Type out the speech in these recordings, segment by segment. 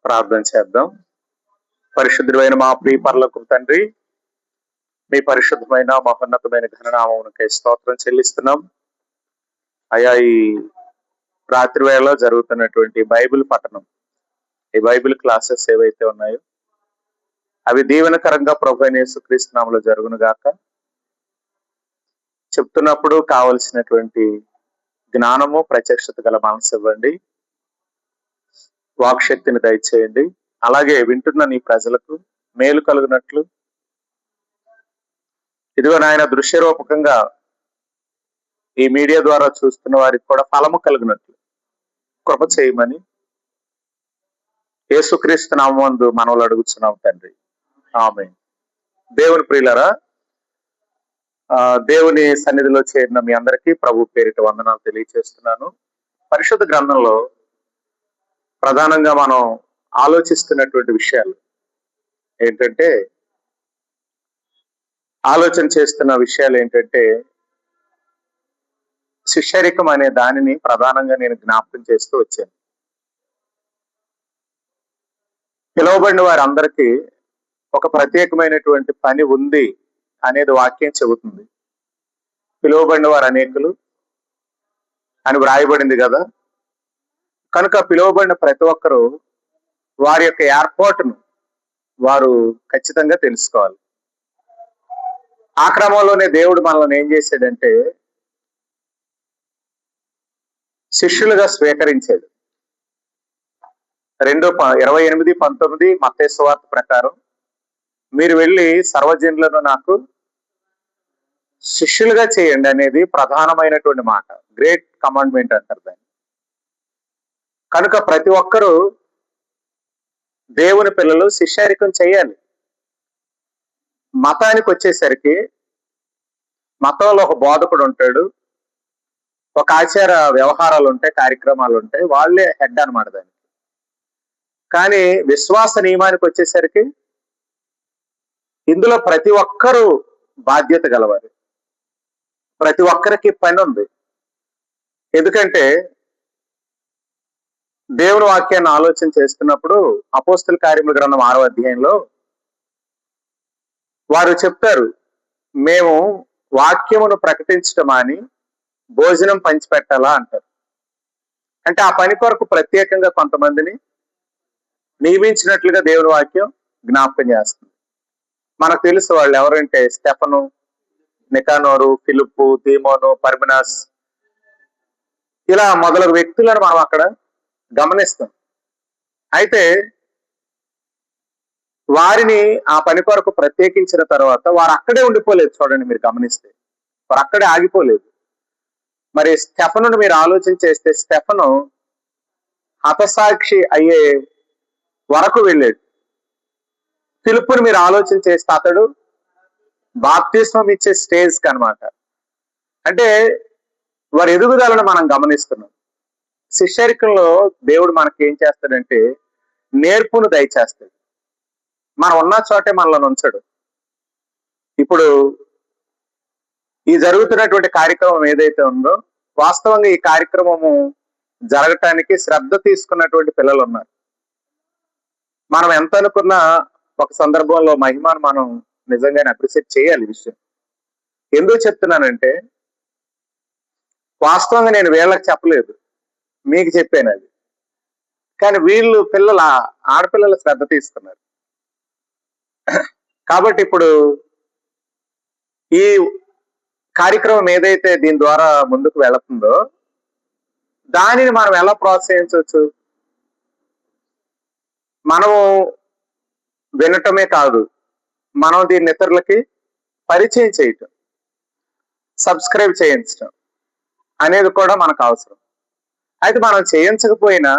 ప్రార్థన చేద్దాం. పరిశుద్ధుడైన మా ప్రియ పరలోకపు తండ్రి, మీ పరిశుద్ధమైన మహోన్నతమైన ఘననామమునకై స్తోత్రం చెల్లిస్తున్నాం. అయా ఈ రాత్రి వేళలో జరుగుతున్నటువంటి బైబిల్ పఠనం, ఈ బైబిల్ క్లాసెస్ ఏవైతే ఉన్నాయో అవి దీవెనకరంగా ప్రభువైన యేసుక్రీస్తు నామములో జరుగును గాక. చెప్తున్నప్పుడు కావలసినటువంటి జ్ఞానము, ప్రత్యక్షత గల మనసు ఇవ్వండి. వాక్శక్తిని దయచేయండి. అలాగే వింటున్న నీ ప్రజలకు మేలు కలుగునట్లు, ఇదిగో నాయన దృశ్యరూపకంగా ఈ మీడియా ద్వారా చూస్తున్న వారికి కూడా ఫలము కలుగునట్లు కృప చేయమని యేసుక్రీస్తు నామమునందు మనవులు అడుగుతున్నాం తండ్రి, ఆమేన్. దేవుని ప్రియులరా, దేవుని సన్నిధిలో చేరిన మీ అందరికీ ప్రభు పేరిట వందనాలు తెలియజేస్తున్నాను. పరిశుద్ధ గ్రంథంలో ప్రధానంగా మనం ఆలోచిస్తున్నటువంటి విషయాలు ఏంటంటే, శిష్యరికం అనే దానిని ప్రధానంగా నేను జ్ఞాపకం చేస్తూ వచ్చాను. పిలువబడిన వారందరికీ ఒక ప్రత్యేకమైనటువంటి పని ఉంది అనేది వాక్యం చెబుతుంది. పిలువబడిన వారు అనేకులు అని వ్రాయబడింది కదా. కనుక పిలువబడిన ప్రతి ఒక్కరూ వారి యొక్క ఏర్పాటును వారు ఖచ్చితంగా తెలుసుకోవాలి. ఆ క్రమంలోనే దేవుడు మనల్ని ఏం చేశాడంటే శిష్యులుగా స్వీకరించాడు. 28:19 మత్తయి సువార్త ప్రకారం, మీరు వెళ్ళి సర్వజనులను నాకు శిష్యులుగా చేయండి అనేది ప్రధానమైనటువంటి మాట. గ్రేట్ కమాండ్మెంట్ అంటారు దాన్ని. కనుక ప్రతి ఒక్కరూ దేవుని పిల్లలు శిష్యరికం చేయాలి. మతానికి వచ్చేసరికి మతంలో ఒక బోధకుడు ఉంటాడు, ఒక ఆచార వ్యవహారాలు ఉంటాయి, కార్యక్రమాలు ఉంటాయి, వాళ్ళే హెడ్ అన్నమాట దానికి. కానీ విశ్వాస నియమానికి వచ్చేసరికి ఇందులో ప్రతి ఒక్కరూ బాధ్యత గలవారు, ప్రతి ఒక్కరికి పని ఉంది. ఎందుకంటే దేవుని వాక్యాన్ని ఆలోచన చేస్తున్నప్పుడు అపోస్తల కార్యముల గ్రంథం 6వ అధ్యాయంలో వారు చెప్తారు, మేము వాక్యమును ప్రకటించటం అని భోజనం పంచిపెట్టాలా అంటారు. అంటే ఆ పని కొరకు ప్రత్యేకంగా కొంతమందిని నియమించినట్లుగా దేవుని వాక్యం జ్ఞాపకం చేస్తుంది. మనకు తెలుసు వాళ్ళు ఎవరంటే స్టెఫను, నికానోరు, ఫిలిప్పు, తీమోను, పర్మినాస్, ఇలా మొదలగు వ్యక్తులను మనం అక్కడ గమనిస్తాం. అయితే వారిని ఆ పని కొరకు ప్రత్యేకించిన తర్వాత వారు అక్కడే ఉండిపోలేదు. చూడండి, మీరు గమనిస్తే వారు అక్కడే ఆగిపోలేదు. మరి స్టెఫనును మీరు ఆలోచన చేస్తే స్టెఫను హతసాక్షి అయ్యే వరకు వెళ్ళాడు. ఫిలిప్పుని మీరు ఆలోచన చేస్తే అతడు బాప్తిస్మం ఇచ్చే స్టేజ్కి అనమాట. అంటే వారి ఎదుగుదలను మనం గమనిస్తున్నాం. శిష్యరికంలో దేవుడు మనకి ఏం చేస్తాడంటే నేర్పును దయచేస్తాడు. మనం ఉన్న చోటే మనల్ని ఉంచడు. ఇప్పుడు ఈ జరుగుతున్నటువంటి కార్యక్రమం ఏదైతే ఉందో, వాస్తవంగా ఈ కార్యక్రమము జరగటానికి శ్రద్ధ తీసుకున్నటువంటి పిల్లలు ఉన్నారు. మనం ఎంత అనుకున్నా ఒక సందర్భంలో మహిమను మనం నిజంగానే అప్రిషియేట్ చేయాలి. విషయం ఎందుకు చెప్తున్నానంటే, వాస్తవంగా నేను వీళ్ళకి చెప్పలేదు, మీకు చెప్పాను అది. కానీ వీళ్ళు ఆడపిల్లల శ్రద్ధ తీసుకున్నారు. కాబట్టి ఇప్పుడు ఈ కార్యక్రమం ఏదైతే దీని ద్వారా ముందుకు వెళుతుందో దానిని మనం ఎలా ప్రోత్సహించవచ్చు? మనము వినటమే కాదు, మనం దీన్ని ఇతరులకి పరిచయం చేయటం, సబ్స్క్రైబ్ చేయించటం అనేది కూడా మనకు అవసరం. అయితే మనం చేయించకపోయినా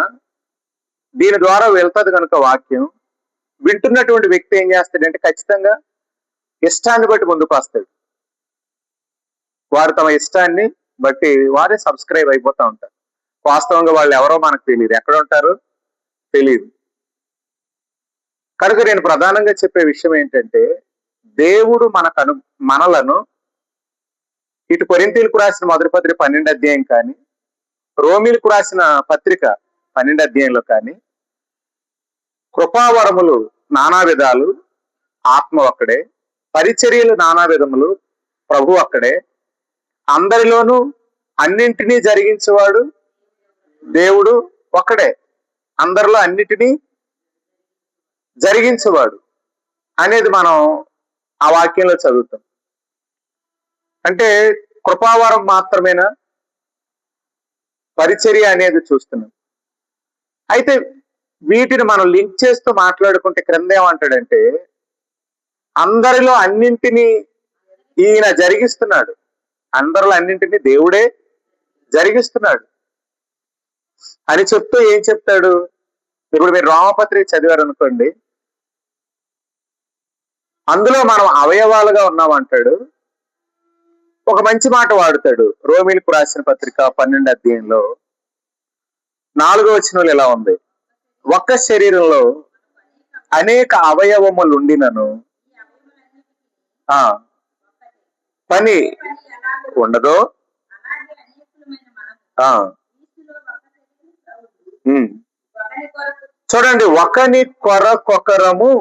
దీని ద్వారా వెళ్తుంది కనుక వాక్యం వింటున్నటువంటి వ్యక్తి ఏం చేస్తాడంటే ఖచ్చితంగా ఇష్టాన్ని బట్టి ముందుకు వస్తాడు. వారు తమ ఇష్టాన్ని బట్టి వారే సబ్స్క్రైబ్ అయిపోతూ ఉంటారు. వాస్తవంగా వాళ్ళు ఎవరో మనకు తెలియదు, ఎక్కడ ఉంటారో తెలియదు. కనుక నేను ప్రధానంగా చెప్పే విషయం ఏంటంటే, దేవుడు మనలను ఇటు కొరింథీయులకు రాసిన మొదటి పత్రిక 12వ అధ్యాయం కానీ, రోమీలకు రాసిన పత్రిక 12వ అధ్యాయంలో కానీ కృపావరములు నానా విధాలు, ఆత్మ ఒక్కడే. పరిచర్యలు నానా విధములు, ప్రభు ఒక్కడే. అందరిలోనూ అన్నింటినీ జరిగించేవాడు దేవుడు ఒక్కడే. అందరిలో అన్నిటినీ జరిగించేవాడు అనేది మనం ఆ వాక్యంలో చదువుతాం. అంటే కృపావరం మాత్రమేనా పరిచర్య అనేది చూస్తున్నాం. అయితే వీటిని మనం లింక్ చేస్తూ మాట్లాడుకుంటే క్రింద ఏమంటాడంటే, అందరిలో అన్నింటినీ ఈయన జరిగిస్తున్నాడు. అందరిలో అన్నింటినీ దేవుడే జరిగిస్తున్నాడు అని చెప్తూ ఏం చెప్తాడు? ఇప్పుడు మీరు రోమపత్రిక చదివారు అనుకోండి, అందులో మనం అవయవాలుగా ఉన్నామంటాడు. ఒక మంచి మాట వాడుతాడు. రోమీలకు రాసిన పత్రిక 12వ అధ్యాయంలో 4వ వచనంలో ఇలా ఉంది, ఒక్క శరీరంలో అనేక అవయవములు ఉండినను పని ఉండదో. చూడండి, ఒకని కొరకొకరము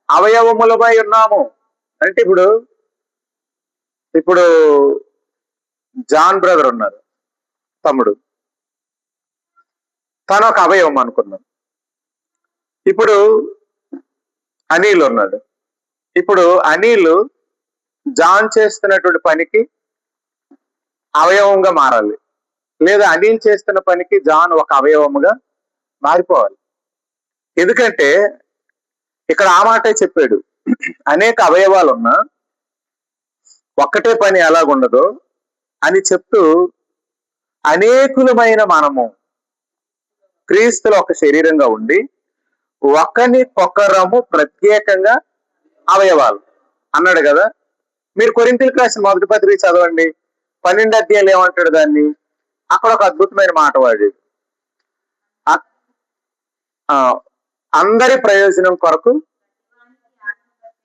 అవయవములమై ఉన్నాము. అంటే ఇప్పుడు జాన్ బ్రదర్ ఉన్నారు, తమ్ముడు, తను ఒక అవయవం అనుకుందాం. ఇప్పుడు అనిల్ ఉన్నాడు. ఇప్పుడు అనిల్ జాన్ చేస్తున్నటువంటి పనికి అవయవంగా మారాలి, లేదా అనిల్ చేస్తున్న పనికి జాన్ ఒక అవయవముగా మారిపోవాలి. ఎందుకంటే ఇక్కడ ఆ మాటే చెప్పాడు, అనేక అవయవాలు ఉన్నా ఒక్కటే పని ఎలాగుండదో అని చెప్తూ, అనేకులమైన మనము క్రీస్తులో ఒక శరీరంగా ఉండి ఒకరికొకరము ప్రత్యేకంగా అవయవాలు అన్నాడు కదా. మీరు కొరింథీయులకు రాసిన మొదటి పత్రిక చదవండి, 12వ అధ్యాయంలో ఏమంటాడు దాన్ని? అక్కడ ఒక అద్భుతమైన మాట వాడాడు. అందరి ప్రయోజనం కొరకు,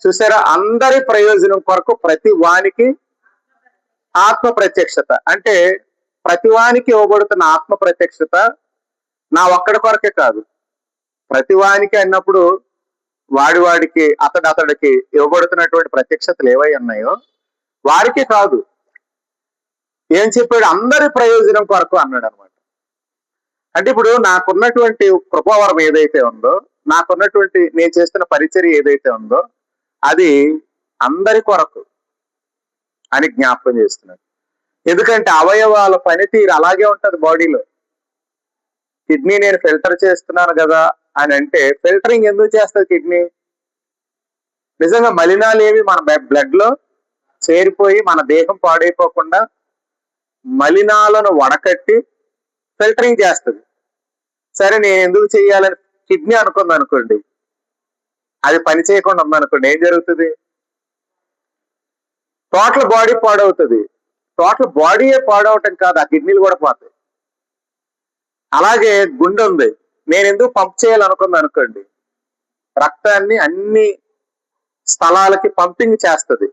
చూసారా, అందరి ప్రయోజనం కొరకు ప్రతి వానికి ఆత్మ ప్రత్యక్షత. అంటే ప్రతి వానికి ఇవ్వబడుతున్న ఆత్మ ప్రత్యక్షత నా ఒక్కడి కొరకే కాదు. ప్రతి వానికి అన్నప్పుడు వాడికి అతడికి ఇవ్వబడుతున్నటువంటి ప్రత్యక్షతలు ఏవై ఉన్నాయో వారికి కాదు. ఏం చెప్పాడు? అందరి ప్రయోజనం కొరకు అన్నాడు అనమాట. అంటే ఇప్పుడు నాకున్నటువంటి కృపావరం ఏదైతే ఉందో, నాకున్నటువంటి నేను చేస్తున్న పరిచర్య ఏదైతే ఉందో అది అందరి కొరకు అని జ్ఞాపకం చేస్తున్నాడు. ఎందుకంటే అవయవాల పనితీరు అలాగే ఉంటది బాడీలో. కిడ్నీ నేను ఫిల్టర్ చేస్తున్నాను కదా అని అంటే, ఫిల్టరింగ్ ఎందుకు చేస్తుంది కిడ్నీ? నిజంగా మలినాలు ఏవి మన బ్లడ్ లో చేరిపోయి మన దేహం పాడైపోకుండా మలినాలను వడకట్టి ఫిల్టరింగ్ చేస్తుంది. సరే, నేను ఎందుకు చెయ్యాలని కిడ్నీ అనుకుంది అనుకోండి, అది పని చేయకుండా ఉందనుకోండి, ఏం జరుగుతుంది? టోటల్ బాడీ పాడవుతుంది. టోటల్ బాడీయే పాడవటం కాదు, ఆ కిడ్నీలు కూడా పోతాయి. అలాగే గుండె ఉంది, నేను ఎందుకు పంప్ చేయాలనుకుంది అనుకోండి, రక్తాన్ని అన్ని స్థలాలకి పంపింగ్ చేస్తుంది.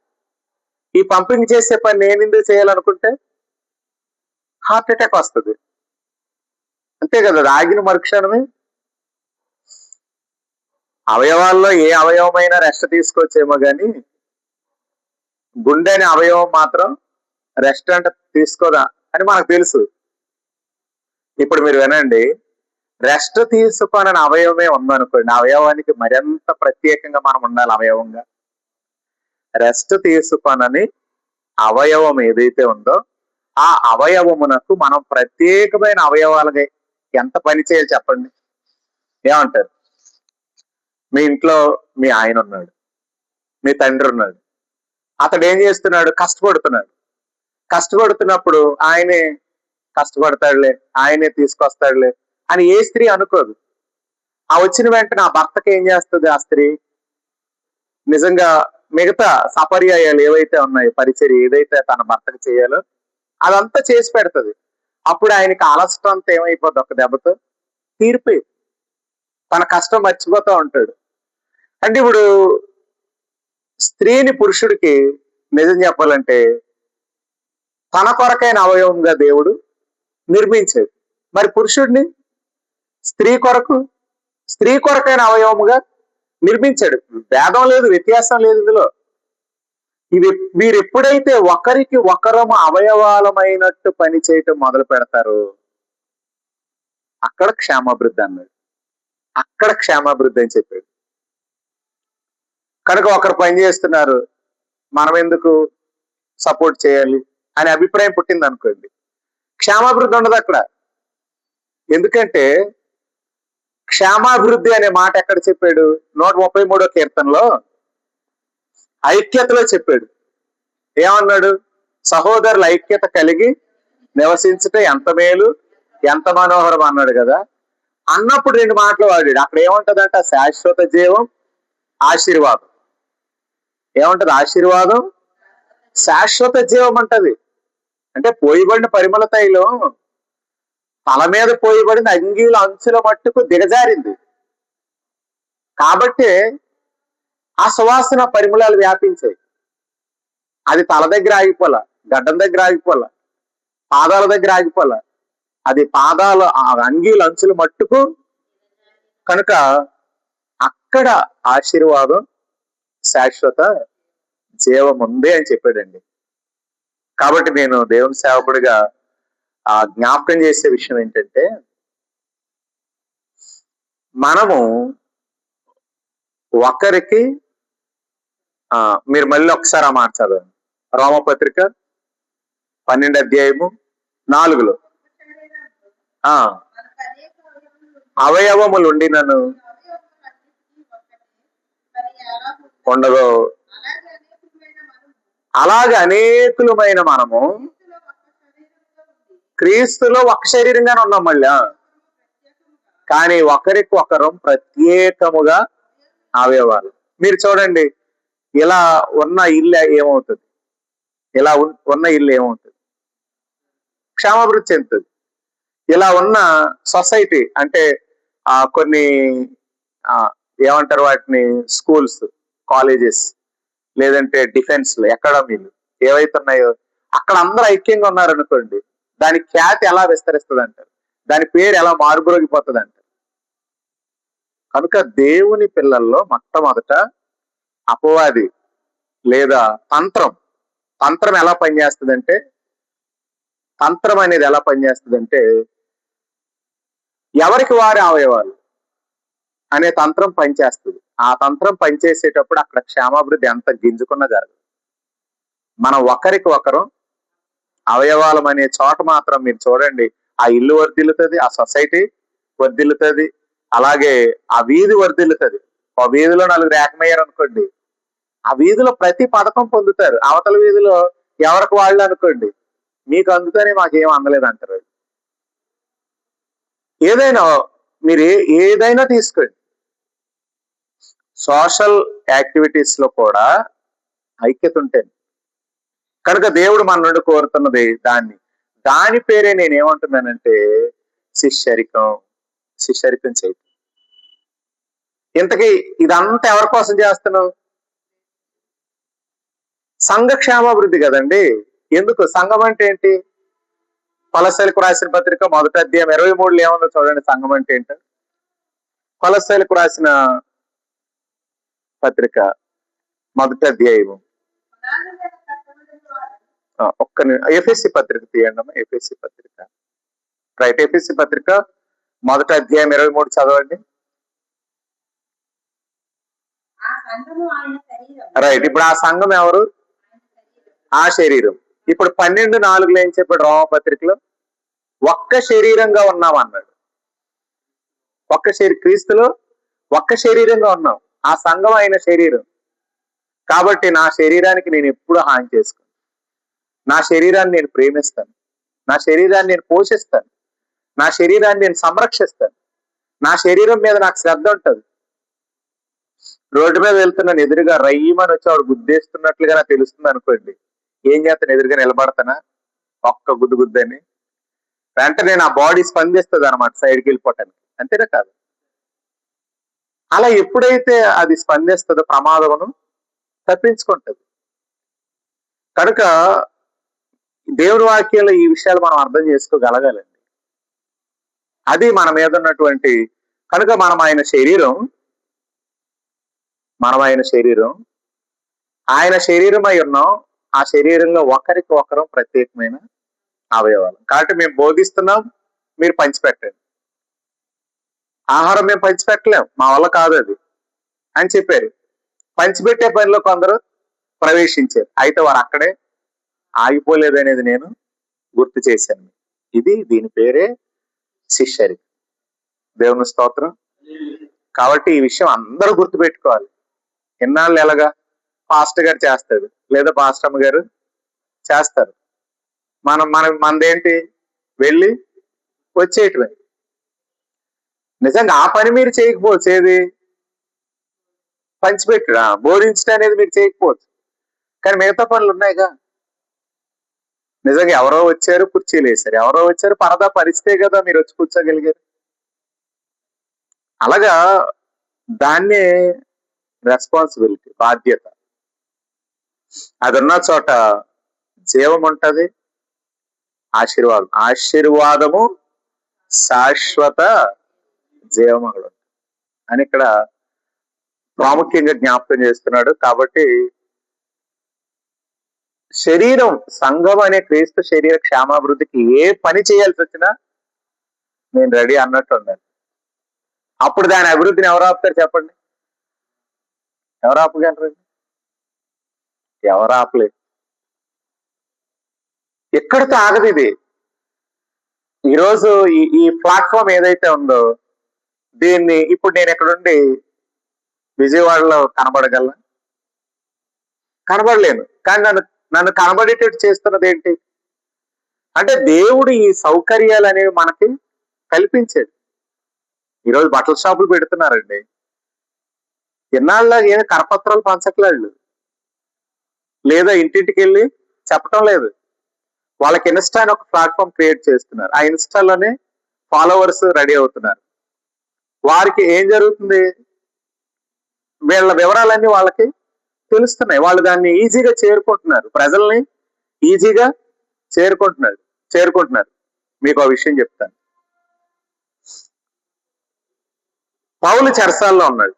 ఈ పంపింగ్ చేసే పని నేను ఎందుకు చేయాలనుకుంటే హార్ట్ అటాక్ వస్తుంది. అంతే కదా, ఆగిన మరుక్షణమే. అవయవాల్లో ఏ అవయవమైనా రెస్ట్ తీసుకోవచ్చేమో కానీ గుండె అనే అవయవం మాత్రం రెస్ట్ అంటే తీసుకోదా అని మనకు తెలుసు. ఇప్పుడు మీరు వినండి, రెస్ట్ తీసుకోనని అవయవమే ఉందనుకోండి, అవయవానికి మరింత ప్రత్యేకంగా మనం ఉండాలి అవయవంగా. రెస్ట్ తీసుకోనని అవయవం ఏదైతే ఉందో ఆ అవయవమునకు మనం ప్రత్యేకమైన అవయవాలుగా ఎంత పని చేయాలి చెప్పండి? ఏమంటారు? మీ ఇంట్లో మీ ఆయన ఉన్నాడు, మీ తండ్రి ఉన్నాడు. అతడు ఏం చేస్తున్నాడు? కష్టపడుతున్నాడు. కష్టపడుతున్నప్పుడు ఆయనే కష్టపడతాడులే, ఆయనే తీసుకొస్తాడులే అని ఏ స్త్రీ అనుకోదు. ఆ వచ్చిన వెంటనే ఆ భర్తకి ఏం చేస్తుంది ఆ స్త్రీ? నిజంగా మిగతా సపర్యాయాలు ఏవైతే ఉన్నాయో, పరిచర్య ఏదైతే తన భర్తకు చేయాలో అదంతా చేసి పెడుతుంది. అప్పుడు ఆయనకి అలసటం అంతా ఏమైపోద్ది? ఒక దెబ్బతో తీరిపోయి తన కష్టం మర్చిపోతూ ఉంటాడు. అంటే ఇప్పుడు స్త్రీని పురుషుడికి నిజం చెప్పాలంటే తన కొరకైన అవయవంగా దేవుడు నిర్మించాడు. మరి పురుషుడిని స్త్రీ కొరకు స్త్రీ కొరకైన అవయవముగా నిర్మించాడు. భేదం లేదు, వ్యత్యాసం లేదు ఇందులో. ఇవి మీరు ఎప్పుడైతే ఒకరికి ఒకరము అవయవాలమైనట్టు పని చేయటం మొదలు పెడతారో అక్కడ క్షేమాభివృద్ధి అన్నాడు. అక్కడ క్షేమాభివృద్ధి అని చెప్పాడు. కనుక ఒకరు పని చేస్తున్నారు, మనం ఎందుకు సపోర్ట్ చేయాలి అనే అభిప్రాయం పుట్టింది అనుకోండి, క్షేమాభివృద్ధి ఉండదు అక్కడ. ఎందుకంటే క్షేమాభివృద్ధి అనే మాట ఎక్కడ చెప్పాడు? 133వ కీర్తనలో ఐక్యతలో చెప్పాడు. ఏమన్నాడు? సహోదరుల ఐక్యత కలిగి నివసించుట ఎంత మేలు, ఎంత మనోహరం అన్నాడు కదా. అన్నప్పుడు 2 మాటలు వాడాడు. అక్కడ ఏముంటదంట? శాశ్వత జీవం, ఆశీర్వాదం. ఏముంటది? ఆశీర్వాదం, శాశ్వత జీవం అంటది. అంటే పోయిబడిన పరిమళ తైలం తల మీద పోయిబడిన అంగీల అంచుల మట్టుకు దిగజారింది కాబట్టి ఆ సువాసన పరిమళాలు వ్యాపించాయి. అది తల దగ్గర ఆగిపోలా, గడ్డం దగ్గర ఆగిపోలా, పాదాల దగ్గర ఆగిపోలా, అది పాదాల ఆ అంగీల అంచుల మట్టుకు. కనుక అక్కడ ఆశీర్వాదం, శాశ్వత జీవం ఉంది అని చెప్పాడండి. కాబట్టి నేను దేవుని సేవకుడిగా జ్ఞాపకం చేసే విషయం ఏంటంటే, మనము ఒకరికి మీరు మళ్ళీ ఒకసారి ఆ మాట చదవండి. రోమపత్రిక 12:4 అవయవములు ఉండినను ఉండదు, అలాగే అనేకులమైన మనము క్రీస్తులో ఒక శరీరంగానే ఉన్నాం మళ్ళీ. కానీ ఒకరికి ఒకరం ప్రత్యేకముగా అవయవాలు. మీరు చూడండి, ఇలా ఉన్న ఇల్లు ఏమవుతుంది? ఇలా ఉన్న ఇల్లు ఏమవుతుంది? క్షేమాభివృద్ధి చెందుతుంది. ఇలా ఉన్న సొసైటీ అంటే కొన్ని ఏమంటారు వాటిని, స్కూల్స్, కాలేజెస్, లేదంటే డిఫెన్స్ అకాడమీలు ఏవైతే ఉన్నాయో అక్కడ అందరూ ఐక్యంగా ఉన్నారనుకోండి, దాని ఖ్యాతి ఎలా విస్తరిస్తుంది అంటారు, దాని పేరు ఎలా మారుబ్రోగిపోతుంది అంటారు. కనుక దేవుని పిల్లల్లో మొట్టమొదట అపవాది లేదా తంత్రం ఎలా పనిచేస్తుందంటే, తంత్రం అనేది ఎలా పనిచేస్తుందంటే ఎవరికి వారి అవయవాలు అనే తంత్రం పనిచేస్తుంది. ఆ తంత్రం పనిచేసేటప్పుడు అక్కడ క్షేమాభివృద్ధి ఎంత గింజుకున్నా జరగదు. మనం ఒకరికి ఒకరు అవయవాలం అనే చోట మాత్రం మీరు చూడండి, ఆ ఇల్లు వర్ధిల్లుతుంది, ఆ సొసైటీ వర్ధిల్లుతుంది, అలాగే ఆ వీధి వర్ధిల్లుతుంది. ఆ వీధిలో 4 ఏకమయ్యారు అనుకోండి, ఆ వీధిలో ప్రతి పథకం పొందుతారు. అవతల వీధిలో ఎవరికి వాళ్ళు అనుకోండి, మీకు అందుతేనే మాకేం అందలేదు అంటారు. ఏదైనా మీరు ఏదైనా తీసుకోండి, సోషల్ యాక్టివిటీస్ లో కూడా ఐక్యత ఉంటుంది. కనుక దేవుడు మన నుండి కోరుతున్నది దాని పేరే నేను ఏమంటున్నానంటే శిష్యరికం చేయటం. ఇంతకీ ఇదంతా ఎవరి కోసం చేస్తున్నావు? సంఘ క్షేమాభివృద్ధి కదండి. ఎందుకు? సంఘం అంటే ఏంటి? కొలస్సీలకు రాసిన పత్రిక 1వ అధ్యాయం 23 ఏముందో చూడండి. సంఘం అంటే ఏంటో కొలస్సీలకు రాసిన పత్రిక 1వ అధ్యాయము ఎఫెసీ పత్రిక తీయండి అమ్మా. ఎఫెసీ పత్రిక, రైట్, ఎఫెసీ పత్రిక 1వ అధ్యాయం 23 చదవండి. రైట్. ఇప్పుడు ఆ సంఘం ఎవరు? ఆ శరీరం. ఇప్పుడు 12:4 ఏం చెప్పాడు రోమపత్రికలో? ఒక్క శరీరంగా ఉన్నాం అన్నాడు. క్రీస్తులో ఒక్క శరీరంగా ఉన్నాం. ఆ సంఘం ఆయన శరీరం. కాబట్టి నా శరీరానికి నేను ఎప్పుడు హాని చేసుకోను. నా శరీరాన్ని నేను ప్రేమిస్తాను, నా శరీరాన్ని నేను పోషిస్తాను, నా శరీరాన్ని నేను సంరక్షిస్తాను, నా శరీరం మీద నాకు శ్రద్ధ ఉంటుంది. రోడ్డు మీద వెళ్తున్నాను, ఎదురుగా రయ్యమని వచ్చి ఆవిడ గుద్దేస్తున్నట్లుగా నాకు తెలుస్తుంది అనుకోండి, ఏం చేస్తాను? ఎదురుగా నిలబడతానా? ఒక్క గుద్దని వెంటనే నా బాడీ స్పందిస్తుంది అనమాట సైడ్కి వెళ్ళిపోవటానికి. అంతేనా కాదు? అలా ఎప్పుడైతే అది స్పందిస్తుందో ప్రమాదమును తప్పించుకుంటుంది. కనుక దేవుని వాక్యంలో ఈ విషయాలు మనం అర్థం చేసుకోగలగాలండి. అది మన మీద ఉన్నటువంటి కనుక మనం ఆయన శరీరం ఆయన శరీరమై ఉన్నాం. ఆ శరీరంలో ఒకరికి ఒకరు ప్రత్యేకమైన అవయవాలు. కాబట్టి మేము బోధిస్తున్నాం, మీరు పంచిపెట్టండి. ఆహారం మేము పంచిపెట్టలేం, మా వల్ల కాదు అది అని చెప్పారు. పంచిపెట్టే పనిలో కొందరు ప్రవేశించారు. అయితే వారు అక్కడే ఆగిపోలేదు అనేది నేను గుర్తు చేశాను. దీని పేరే శిష్యరికం. దేవుని స్తోత్రం. కాబట్టి ఈ విషయం అందరూ గుర్తుపెట్టుకోవాలి. ఇన్నాళ్ళు ఎలాగా పాస్టర్ గారు చేస్తాడు, లేదా పాస్టమ్మ గారు చేస్తారు. మనదేంటి, వెళ్ళి వచ్చేయటమే. నిజంగా ఆ పని మీరు చేయకపోవచ్చు, ఏది పంచిపెట్టడా బోధించడం అనేది మీరు చేయకపోవచ్చు, కానీ మిగతా పనులు ఉన్నాయిగా. నిజంగా ఎవరో వచ్చారు, కుర్చీలు వేశారు, ఎవరో వచ్చారు, పరదా పరిస్తే కదా మీరు వచ్చి కూర్చోగలిగారు. అలాగా దాన్నే రెస్పాన్సిబిలిటీ, బాధ్యత. అది ఉన్న చోట జీవం ఉంటది, ఆశీర్వాదము శాశ్వత జీవమగుడు అని ఇక్కడ ప్రాముఖ్యంగా జ్ఞాపకం చేస్తున్నాడు. కాబట్టి శరీరం, సంఘం అనే క్రీస్తు శరీర క్షేమాభివృద్ధికి ఏ పని చేయాల్సి వచ్చినా నేను రెడీ అన్నట్టు ఉండాలి. అప్పుడు దాని అభివృద్ధిని ఎవరు ఆపుతారు చెప్పండి? ఎవరు ఆపగలరు? ఎవరు ఆపలేదు. ఎక్కడితో ఆగదు ఇది. ఈరోజు ఈ ప్లాట్ఫామ్ ఏదైతే ఉందో దీన్ని ఇప్పుడు నేను ఎక్కడుండి విజయవాడలో కనబడలేను. కానీ నన్ను కనబడేటట్టు చేస్తున్నది ఏంటి అంటే దేవుడు ఈ సౌకర్యాలు అనేవి మనకి కల్పించాడు. ఈరోజు బట్టల షాపులు పెడుతున్నారండి. ఎన్నాళ్ళ కరపత్రాలు పంచట్లేదు, లేదా ఇంటింటికి వెళ్ళి చెప్పటం లేదు. వాళ్ళకి ఇన్స్టా అని ఒక ప్లాట్ఫామ్ క్రియేట్ చేస్తున్నారు. ఆ ఇన్స్టాలోనే ఫాలోవర్స్ రెడీ అవుతున్నారు. వారికి ఏం జరుగుతుంది, వీళ్ళ వివరాలన్నీ వాళ్ళకి తెలుస్తున్నాయి. వాళ్ళు దాన్ని ఈజీగా చేరుకుంటున్నారు, ప్రజల్ని ఈజీగా చేరుకుంటున్నారు. మీకు ఆ విషయం చెప్తాను. పౌలు చెరసాల్లో ఉన్నాడు.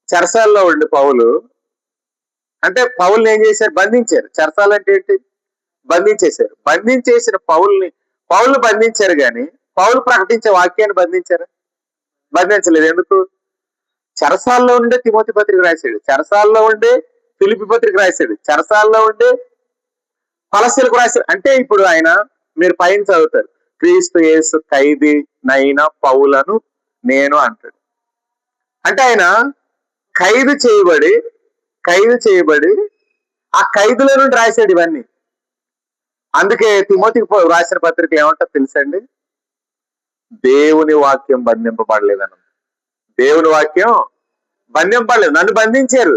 చెరసాల్లో ఉండి పౌల్ని ఏం చేశారు? బంధించారు. చెరసాలు అంటే ఏంటి? బంధించేశారు. బంధించేసిన పౌలు బంధించారు, కానీ పౌలు ప్రకటించే వాక్యాన్ని బంధించలేదు. ఎందుకు? చెరసాల్లో ఉండే తిమోతి పత్రిక రాశాడు, చెరసాల్లో ఉండే ఫిలిప్పి పత్రిక రాశాడు, చెరసాల్లో ఉండే కొలస్సీలకు రాశాడు. అంటే ఇప్పుడు ఆయన, మీరు పైన చదువుతారు, క్రీస్తు యేసు ఖైదీ నైన పౌలను నేను అంటాడు. అంటే ఆయన ఖైదు చేయబడి ఆ ఖైదులో నుండి రాశాడు ఇవన్నీ. అందుకే తిమోతికి రాసిన పత్రిక ఏమంటారు తెలుసండి? దేవుని వాక్యం బంధింపబడలేదన్న. దేవుని వాక్యం బంధింపబడలేదు. నన్ను బంధించారు,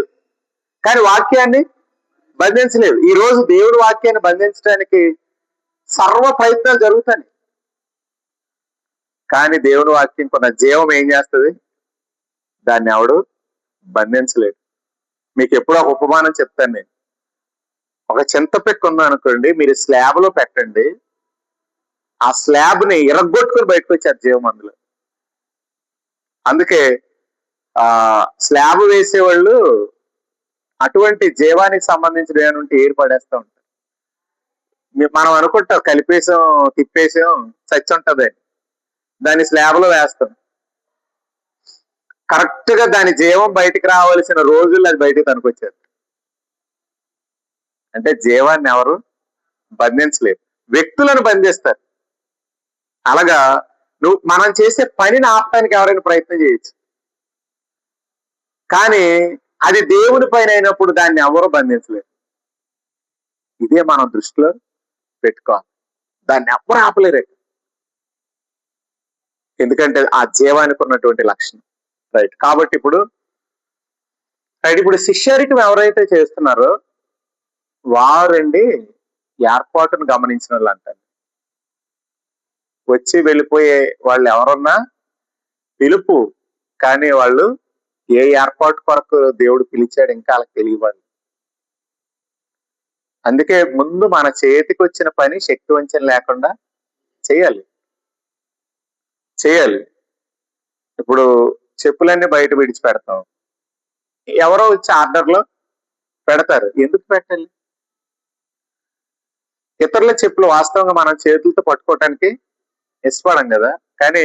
కానీ వాక్యాన్ని బంధించలేదు. ఈ రోజు దేవుని వాక్యాన్ని బంధించడానికి సర్వ ప్రయత్నాలు జరుగుతాయి, కానీ దేవుని వాక్యం కొన్న జీవం ఏం చేస్తుంది? దాన్ని ఎవడు బంధించలేదు. మీకు ఎప్పుడో ఒక ఉపమానం చెప్తాను నేను. ఒక చింతపిక్క ఉందా అనుకోండి, మీరు స్లాబ్ లో పెట్టండి, ఆ స్లాబ్ ని ఇరగొట్టుకుని బయటకు వచ్చారు జీవం అందులో. అందుకే స్లాబ్ వేసేవాళ్ళు అటువంటి జీవానికి సంబంధించిన ఏమంటే ఏర్పడేస్తూ ఉంటారు. మనం అనుకుంటాం కలిపేసాం, తిప్పేసాం, చచ్చి ఉంటది, దాన్ని స్లాబ్ లో వేస్తాం. కరెక్ట్ గా దాని జీవం బయటికి రావాల్సిన రోజుల్లో అది బయటికి తనుకొచ్చారు. అంటే జీవాన్ని ఎవరు బంధించలేరు, వ్యక్తులను బంధిస్తారు. అలాగా మనం చేసే పనిని ఆపడానికి ఎవరైనా ప్రయత్నం చేయొచ్చు, కానీ అది దేవుని పైన అయినప్పుడు దాన్ని ఎవరు బంధించలేరు. ఇదే మనం దృష్టిలో పెట్టుకోవాలి. దాన్ని ఎవరు ఆపలేరు, ఎందుకంటే ఆ జీవానికి ఉన్నటువంటి లక్షణం. రైట్. కాబట్టి ఇప్పుడు శిష్యరికం ఎవరైతే చేస్తున్నారో వారండి ఏర్పాటును గమనించిన వాళ్ళు అంటారు. వచ్చి వెళ్ళిపోయే వాళ్ళు ఎవరున్నా పిలుపు, కానీ వాళ్ళు ఏ ఏర్పాటు కొరకు దేవుడు పిలిచాడు ఇంకా వాళ్ళకి తెలియవాలి. అందుకే ముందు మన చేతికి వచ్చిన పని శక్తి వంచన లేకుండా చేయాలి. ఇప్పుడు చెప్పులన్నీ బయట విడిచిపెడతాం, ఎవరో వచ్చి ఆర్డర్లో పెడతారు. ఎందుకు పెట్టాలి? ఇతరుల చెప్పులు వాస్తవంగా మనం చేతులతో పట్టుకోవటానికి ఇష్టపడం కదా, కానీ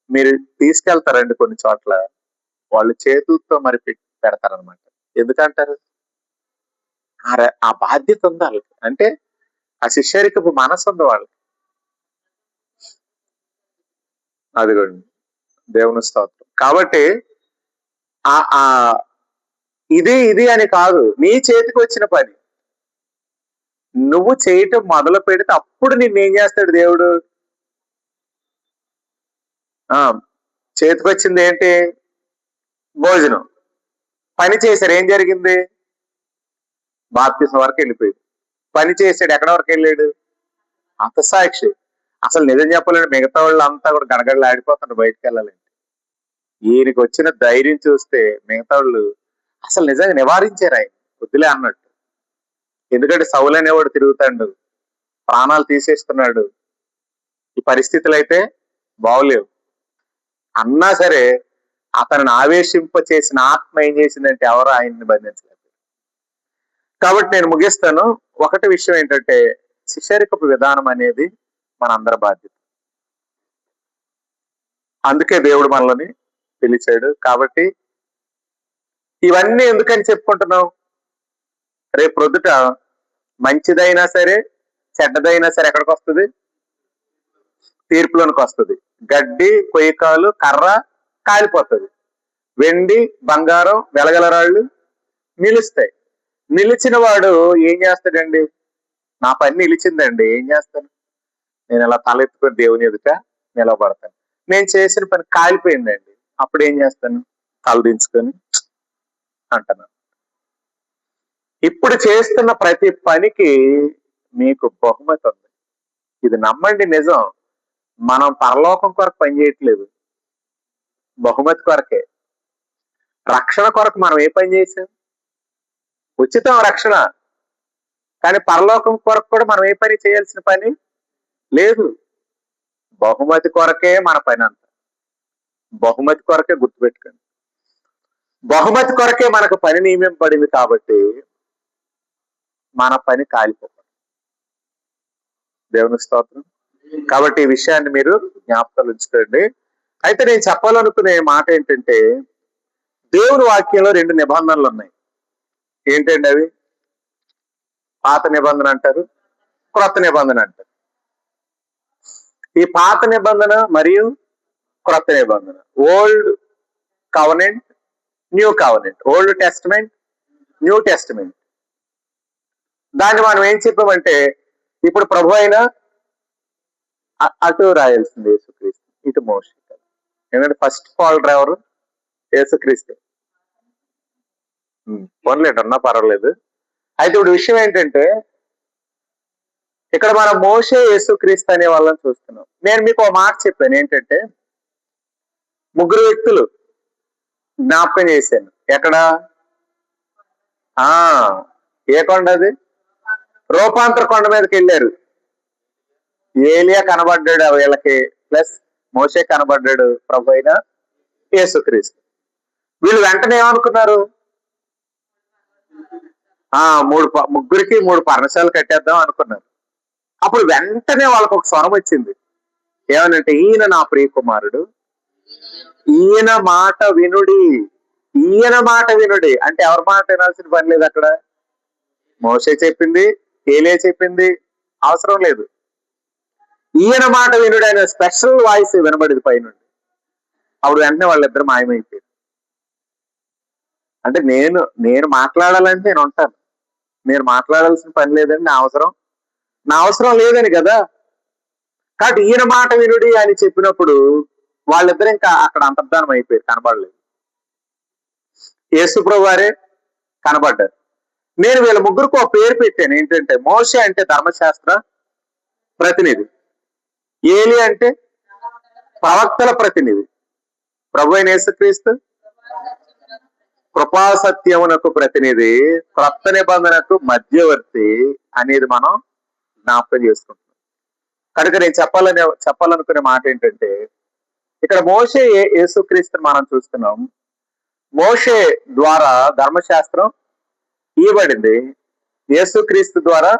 మీరు తీసుకెళ్తారండి కొన్ని చోట్ల, వాళ్ళు చేతులతో మరి పెడతారనమాట. ఎందుకంటారు? ఆ బాధ్యత ఉంది వాళ్ళకి, అంటే ఆ శిష్యరికపు మనసు ఉంది వాళ్ళకి. అదిగోండి, దేవుని స్తోత్రం. కాబట్టి ఆ ఇది అని కాదు, నీ చేతికి వచ్చిన పని నువ్వు చేయటం మొదలు పెడితే అప్పుడు నిన్నేం చేస్తాడు దేవుడు? చేతికి వచ్చింది ఏంటి? భోజనం. పని చేశారు, ఏం జరిగింది? బాప్తిసం వరకు వెళ్ళిపోయింది. పని చేశాడు, ఎక్కడ వరకు వెళ్ళాడు? హతసాక్షి. అసలు నిజం చెప్పాలంటే మిగతా వాళ్ళు అంతా కూడా గడగడలాడిపోతున్నారు బయటకు వెళ్ళాలంటే. ఈయనకి వచ్చిన ధైర్యం చూస్తే మిగతా వాళ్ళు అసలు నిజంగా నివారించారు ఆయన, వద్దులే అన్నట్టు. ఎందుకంటే సౌలు అనేవాడు తిరుగుతాడు, ప్రాణాలు తీసేస్తున్నాడు, ఈ పరిస్థితులు అయితే బాగోలేవు అన్నా సరే అతనిని ఆవేశింప చేసిన ఆత్మ ఏం చేసిందంటే ఎవరు ఆయన్ని బంధించలేదు. కాబట్టి నేను ముగిస్తాను. ఒకటి విషయం ఏంటంటే, శిష్యరికపు విధానం అనేది మనందరి బాధ్యత. అందుకే దేవుడు మనల్ని పిలిచాడు. కాబట్టి ఇవన్నీ ఎందుకని చెప్పుకుంటున్నాం? రేపు ప్రొద్దుట మంచిదైనా సరే చెడ్డదైనా సరే ఎక్కడికి వస్తుంది? తీర్పులోనికి వస్తుంది. గడ్డి, కొయ్యకాలు, కర్ర కాలిపోతుంది. వెండి, బంగారం, వెలగలరాళ్ళు నిలుస్తాయి. నిలిచిన వాడు ఏం చేస్తాడండి? నా పని నిలిచిందండి, ఏం చేస్తాను? నేను ఇలా తలెత్తుకొని దేవుని ఎదుట నిలబడతాను. నేను చేసిన పని కాలిపోయిందండి, అప్పుడు ఏం చేస్తాను? తలదించుకొని అంటున్నాను. ఇప్పుడు చేస్తున్న ప్రతి పనికి మీకు బహుమతి ఉంది. ఇది నమ్మండి, నిజం. మనం పరలోకం కొరకు పనిచేయట్లేదు, బహుమతి కొరకే. రక్షణ కొరకు మనం ఏ పని చేసాం? ఉచితం రక్షణ, కానీ పరలోకం కొరకు కూడా మనం ఏ పని చేయాల్సిన పని లేదు. బహుమతి కొరకే మన పని అంత. బహుమతి కొరకే, గుర్తుపెట్టుకోండి. బహుమతి కొరకే మనకు పని నియమింపబడింది కాబట్టి మన పని కాలిపోతుంది. దేవుని స్తోత్రం. కాబట్టి ఈ విషయాన్ని మీరు జ్ఞాపకాలు ఉంచుకోండి. అయితే నేను చెప్పాలనుకునే మాట ఏంటంటే, దేవుని వాక్యంలో 2 నిబంధనలు ఉన్నాయి. ఏంటండి అవి? పాత నిబంధన అంటారు, క్రొత్త నిబంధన అంటారు. ఈ పాత నిబంధన మరియు క్రొత్త నిబంధన, old covenant, new covenant, old testament, new testament. దాన్ని మనం ఏం చెప్పామంటే, ఇప్పుడు ప్రభు అయినా అటు రాయాల్సింది యేసుక్రీస్తు, ఇటు మోషే. ఎందుకంటే ఫస్ట్ ఫాల్ డ్రైవర్ యేసుక్రీస్తు. పోన్లేండి, అన్నా పర్వాలేదు. అయితే ఇప్పుడు విషయం ఏంటంటే, ఇక్కడ మనం మోషే యేసుక్రీస్తు అనే వాళ్ళని చూస్తున్నాం. నేను మీకు ఒక మాట చెప్పాను, ఏంటంటే 3 వ్యక్తులు జ్ఞాపకం చేశాను. ఎక్కడ? ఏ కొండ అది? రూపాంతర కొండ మీదకి వెళ్ళారు. ఏలియా కనబడ్డాడు వీళ్ళకి, ప్లస్ మోషే కనబడ్డాడు, ప్రభు అయిన యేసుక్రీస్తు. వీళ్ళు వెంటనే ఏమనుకున్నారు? ముగ్గురికి 3 పర్ణశాలలు కట్టేద్దాం అనుకున్నారు. అప్పుడు వెంటనే వాళ్ళకు ఒక స్వరం వచ్చింది, ఏమనంటే, ఈయన నా ప్రియ కుమారుడు, ఈయన మాట వినుడి. ఈయన మాట వినుడి అంటే ఎవరి మాట వినాల్సిన పని లేదు అక్కడ. మోషే చెప్పింది, ఏలియా చెప్పింది అవసరం లేదు. ఈయన మాట వినుడు అనే స్పెషల్ వాయిస్ వినబడింది పైనుండి. అప్పుడు వెంటనే వాళ్ళిద్దరు మాయమైపోయారు. అంటే నేను మాట్లాడాలంటే నేను ఉంటాను, మీరు మాట్లాడాల్సిన పని లేదని నా అవసరం లేదని కదా. కాబట్టి ఈయన మాట వినుడి అని చెప్పినప్పుడు వాళ్ళిద్దరు ఇంకా అక్కడ అంతర్ధానం అయిపోయారు, కనబడలేదు. యేసు ప్రభు వారే కనబడ్డారు. నేను వీళ్ళ ముగ్గురికి ఒక పేరు పెట్టాను, ఏంటంటే మోషే అంటే ధర్మశాస్త్ర ప్రతినిధి, ఏలి అంటే ప్రవక్తల ప్రతినిధి, ప్రభు అయిన యేసుక్రీస్తు కృపాసత్యమునకు ప్రతినిధి, క్రొత్త నిబంధనకు మధ్యవర్తి అనేది మనం జ్ఞాపకం చేసుకుంటున్నాం. కనుక నేను చెప్పాలనుకునే మాట ఏంటంటే, ఇక్కడ మోషే యేసుక్రీస్తుని మనం చూస్తున్నాం. మోషే ద్వారా ధర్మశాస్త్రం ఇవ్వబడింది, యేసుక్రీస్తు ద్వారా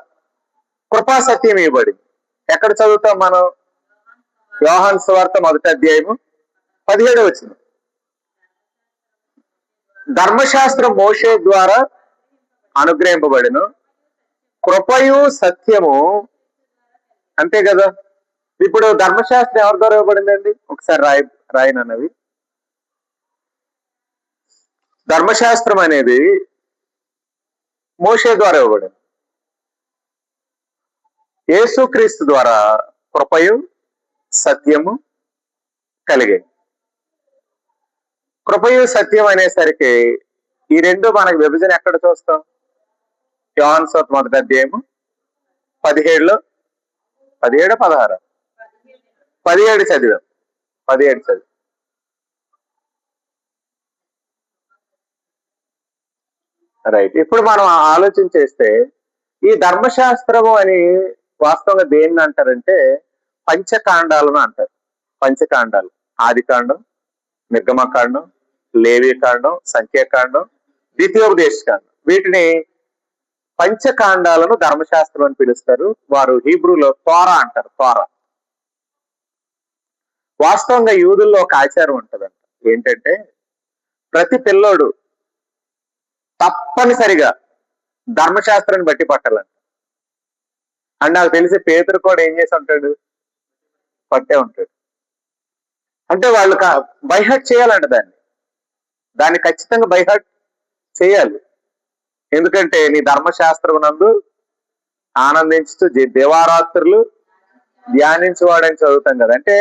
కృపా సత్యం ఇవ్వబడింది. ఎక్కడ చదువుతాం మనం? యోహాను సువార్త 1వ అధ్యాయము 17వ వచనం. ధర్మశాస్త్రం మోషే ద్వారా అనుగ్రహింపబడిను, కృపయు సత్యము, అంతే కదా. ఇప్పుడు ధర్మశాస్త్రం ఎవరి ద్వారా ఇవ్వబడిందండి? ఒకసారి రాయనన్నవి. ధర్మశాస్త్రం అనేది మోషే ద్వారా ఇవ్వబడింది. యేసుక్రీస్తు ద్వారా కృపయు సత్యము కలిగాయి. కృపయు సత్యం అనేసరికి ఈ రెండు మనకి విభజన ఎక్కడ చూస్తాం? యోహాను సువార్త 1వ అధ్యాయము 17 16 17 చదివాం. 17 చదివాం. రైట్. ఇప్పుడు మనం ఆలోచన చేస్తే ఈ ధర్మశాస్త్రము అని వాస్తవంగా దేన్ని అంటారంటే పంచకాండాలను అంటారు. పంచకాండాలు: ఆదికాండం, నిర్గమకాండం, లేవీకాండం, సంఖ్యాకాండం, ద్వితీయోపదేశకాండం. వీటిని పంచకాండాలను ధర్మశాస్త్రం అని పిలుస్తారు. వారు హీబ్రూలో తోరా అంటారు. తోరా. వాస్తవంగా యూదుల్లో ఒక ఆచారం ఉంటుందంట. ఏంటంటే ప్రతి పిల్లోడు తప్పనిసరిగా ధర్మశాస్త్రాన్ని బట్టి పట్టాలంట. అండ్ నాకు తెలిసి పేతురు కూడా ఏం చేసి ఉంటాడు? పట్టే ఉంటాడు. అంటే వాళ్ళు బైహార్ట్ చేయాలంట. దాన్ని ఖచ్చితంగా బైహార్ట్ చేయాలి. ఎందుకంటే నీ ధర్మశాస్త్రం నందు ఆనందించుతూ దేవారాత్రులు ధ్యానించువాడని చదువుతాం కదా. అంటే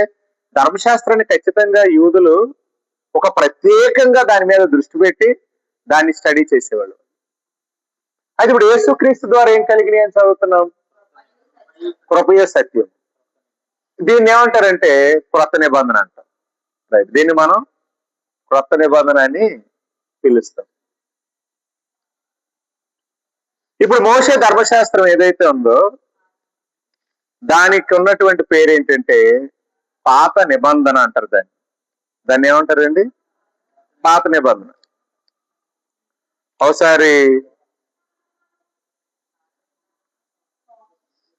ధర్మశాస్త్రాన్ని ఖచ్చితంగా యూదులు ఒక ప్రత్యేకంగా దాని మీద దృష్టి పెట్టి దాన్ని స్టడీ చేసేవాళ్ళు. అది ఇప్పుడు యేసుక్రీస్తు ద్వారా ఏం కలిగినాయి అని చదువుతున్నాం? కృపయు సత్యం. దీన్ని ఏమంటారంటే క్రొత్త నిబంధన అంటాం. రైట్. దీన్ని మనం క్రొత్త నిబంధన అని పిలుస్తాం. ఇప్పుడు మోషే ధర్మశాస్త్రం ఏదైతే ఉందో దానికి ఉన్నటువంటి పేరు ఏంటంటే పాత నిబంధన అంటారు. దాన్ని ఏమంటారండి? పాత నిబంధన. ఒకసారి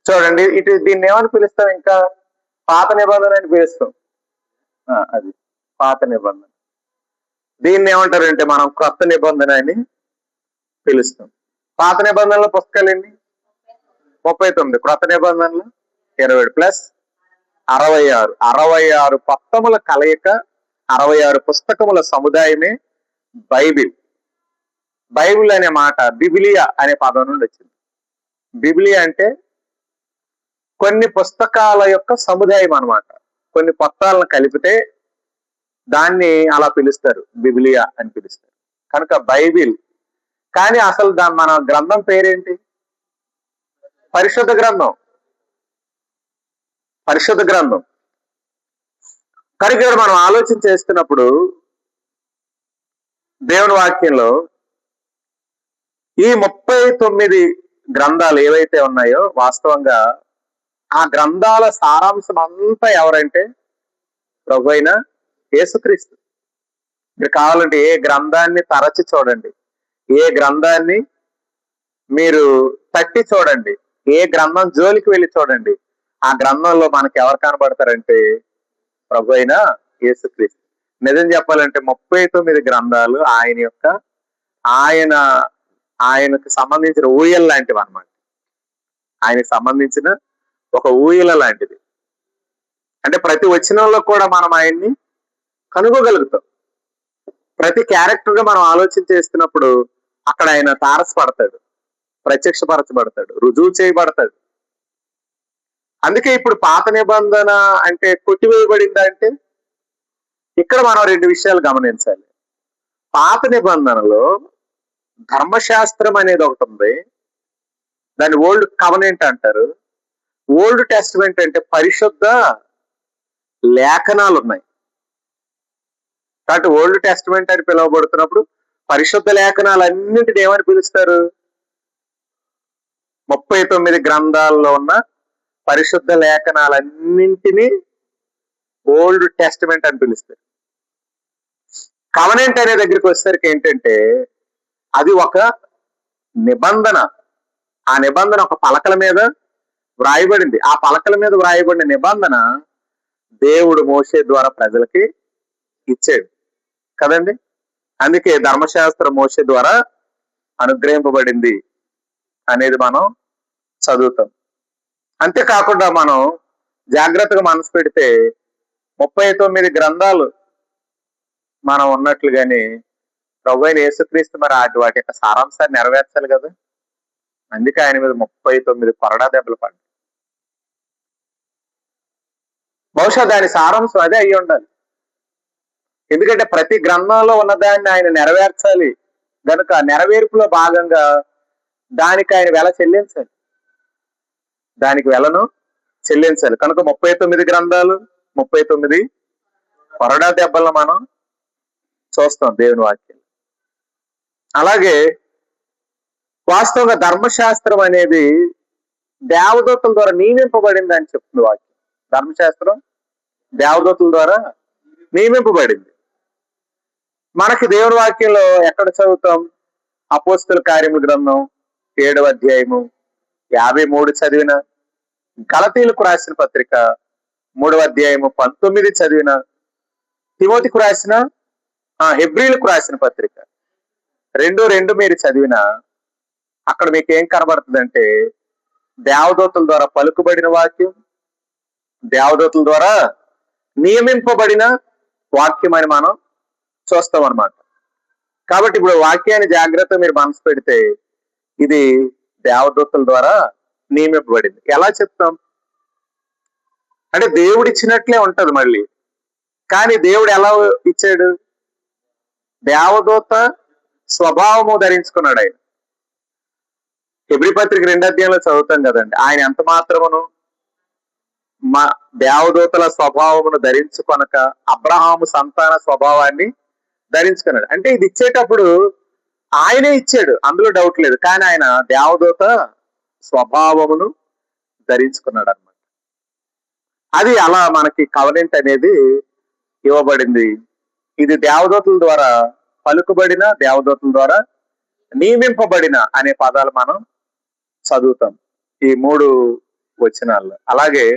చూడండి, దీన్ని ఏమని పిలుస్తాం? ఇంకా పాత నిబంధన అని పిలుస్తాం. అది పాత నిబంధన. దీన్ని ఏమంటారంటే మనం క్రొత్త నిబంధన అని పిలుస్తాం. పాత నిబంధనల పుస్తకాలు ఎన్ని? 39. క్రొత్త నిబంధనలు 27 ప్లస్ 66. 66 పత్తముల కలయిక, 66 పుస్తకముల సముదాయమే బైబిల్. బైబిల్ అనే మాట బిబిలియా అనే పదం నుండి వచ్చింది. బిబిలియా అంటే కొన్ని పుస్తకాల యొక్క సముదాయం అన్నమాట. కొన్ని పత్రాలను కలిపితే దాన్ని అలా పిలుస్తారు, బిబిలియా అని పిలుస్తారు. కనుక బైబిల్. కానీ అసలు మన గ్రంథం పేరేంటి? పరిశుద్ధ గ్రంథం. పరిశుద్ధ గ్రంథం. కనుక మనం ఆలోచన చేస్తున్నప్పుడు దేవుని వాక్యంలో ఈ 39 గ్రంథాలు ఏవైతే ఉన్నాయో వాస్తవంగా ఆ గ్రంథాల సారాంశం అంతా ఎవరంటే ప్రభు అయిన యేసుక్రీస్తు. మీరు కావాలంటే ఏ గ్రంథాన్ని తరచి చూడండి, ఏ గ్రంథాన్ని మీరు తట్టి చూడండి, ఏ గ్రంథం జోలికి వెళ్ళి చూడండి, ఆ గ్రంథంలో మనకి ఎవరు కనబడతారంటే ప్రభు అయిన యేసుక్రీస్తు. నిజం చెప్పాలంటే 39 గ్రంథాలు ఆయనకు సంబంధించిన ఊయల లాంటివి అన్నమాట. ఆయనకు సంబంధించిన ఒక ఊయల లాంటిది. అంటే ప్రతి వచనంలో కూడా మనం ఆయన్ని కనుగోగలుగుతాం. ప్రతి క్యారెక్టర్ గా మనం ఆలోచన చేస్తున్నప్పుడు అక్కడ ఆయన తారసపడతాడు, ప్రత్యక్షపరచబడతాడు, రుజువు చేయబడతాడు. అందుకే ఇప్పుడు పాత నిబంధన అంటే కొట్టివేయబడిందా అంటే ఇక్కడ మనం 2 విషయాలు గమనించాలి. పాత నిబంధనలో ధర్మశాస్త్రం అనేది ఒకటి ఉంది, దాన్ని ఓల్డ్ కవెనెంట్ అంటారు. ఓల్డ్ టెస్టమెంట్ అంటే పరిశుద్ధ లేఖనాలు ఉన్నాయి. కాబట్టి ఓల్డ్ టెస్టమెంట్ అని పిలువబడుతున్నప్పుడు పరిశుద్ధ లేఖనాలన్నింటిని ఏమని పిలుస్తారు? 39 గ్రంథాల్లో ఉన్న పరిశుద్ధ లేఖనాలన్నింటినీ ఓల్డ్ టెస్టిమెంట్ అని పిలుస్తారు. కవనెంట్ అనే దగ్గరికి వచ్చేసరికి ఏంటంటే అది ఒక నిబంధన. ఆ నిబంధన ఒక పలకల మీద వ్రాయబడింది. ఆ పలకల మీద వ్రాయబడిన నిబంధన దేవుడు మోషే ద్వారా ప్రజలకి ఇచ్చాడు కదండి. అందుకే ధర్మశాస్త్రం మోషే ద్వారా అనుగ్రహింపబడింది అనేది మనం చదువుతాం. అంతేకాకుండా మనం జాగ్రత్తగా మనసు పెడితే 39 గ్రంథాలు మనం ఉన్నట్లుగానే ప్రభువైన యేసుక్రీస్తు మరి వాటి యొక్క సారాంశాన్ని నెరవేర్చాలి కదా. అందుకే ఆయన మీద 39 కొరడా దెబ్బలు పడ్డాయి. బహుశా దాని సారాంశం అదే అయ్యి ఉండాలి. ఎందుకంటే ప్రతి గ్రంథంలో ఉన్నదాన్ని ఆయన నెరవేర్చాలి గనుక నెరవేర్పులో భాగంగా దానికి ఆయన వెల చెల్లించాలి, దానికి వెలను చెల్లించాలి. కనుక 39 గ్రంథాలు, 39 కొరడా దెబ్బలను మనం చూస్తాం దేవుని వాక్యం. అలాగే వాస్తవంగా ధర్మశాస్త్రం అనేది దేవదూతల ద్వారా నియమింపబడింది అని చెప్తుంది వాక్యం. ధర్మశాస్త్రం దేవదూతల ద్వారా నియమింపబడింది. మనకి దేవుని వాక్యంలో ఎక్కడ చదువుతాం? అపోస్తల కార్యముల గ్రంథం 7వ అధ్యాయము 53 చదివిన, గలతీయులకు రాసిన పత్రిక 3వ అధ్యాయము 19 చదివిన, తిమోతికి రాసిన హెబ్రీలకు రాసిన పత్రిక 2:2 మీరు చదివిన, అక్కడ మీకు ఏం కనబడుతుందంటే దేవదూతల ద్వారా పలుకుబడిన వాక్యం, దేవదూతల ద్వారా నియమింపబడిన వాక్యం అని మనం చూస్తాం అన్నమాట. కాబట్టి ఇప్పుడు వాక్యాన్ని జాగ్రత్తగా మీరు మనసు పెడితే ఇది దేవదూతల ద్వారా నియమింపబడింది. ఎలా చెప్తాం అంటే దేవుడు ఇచ్చినట్లే ఉంటది మళ్ళీ. కానీ దేవుడు ఎలా ఇచ్చాడు? దేవదూత స్వభావము ధరించుకున్నాడు ఆయన. హెబ్రీ పత్రిక 2వ అధ్యాయంలో చదువుతాం కదండి, ఆయన ఎంత మాత్రమును మా దేవదూతల స్వభావమును ధరించుకొనక అబ్రహాము సంతాన స్వభావాన్ని ధరించుకున్నాడు. అంటే ఇది ఇచ్చేటప్పుడు ఆయనే ఇచ్చాడు, అందులో డౌట్ లేదు. కానీ ఆయన దేవదూత స్వభావమును ధరించుకున్నాడు అన్నమాట. అది అలా మనకి కవనెంట్ అనేది ఇవ్వబడింది. ఇది దేవదూతల ద్వారా పలుకుబడిన, దేవదూతల ద్వారా నియమింపబడిన అనే పదాలు మనం చదువుతాం ఈ 3 వచనాల్లో. అలాగే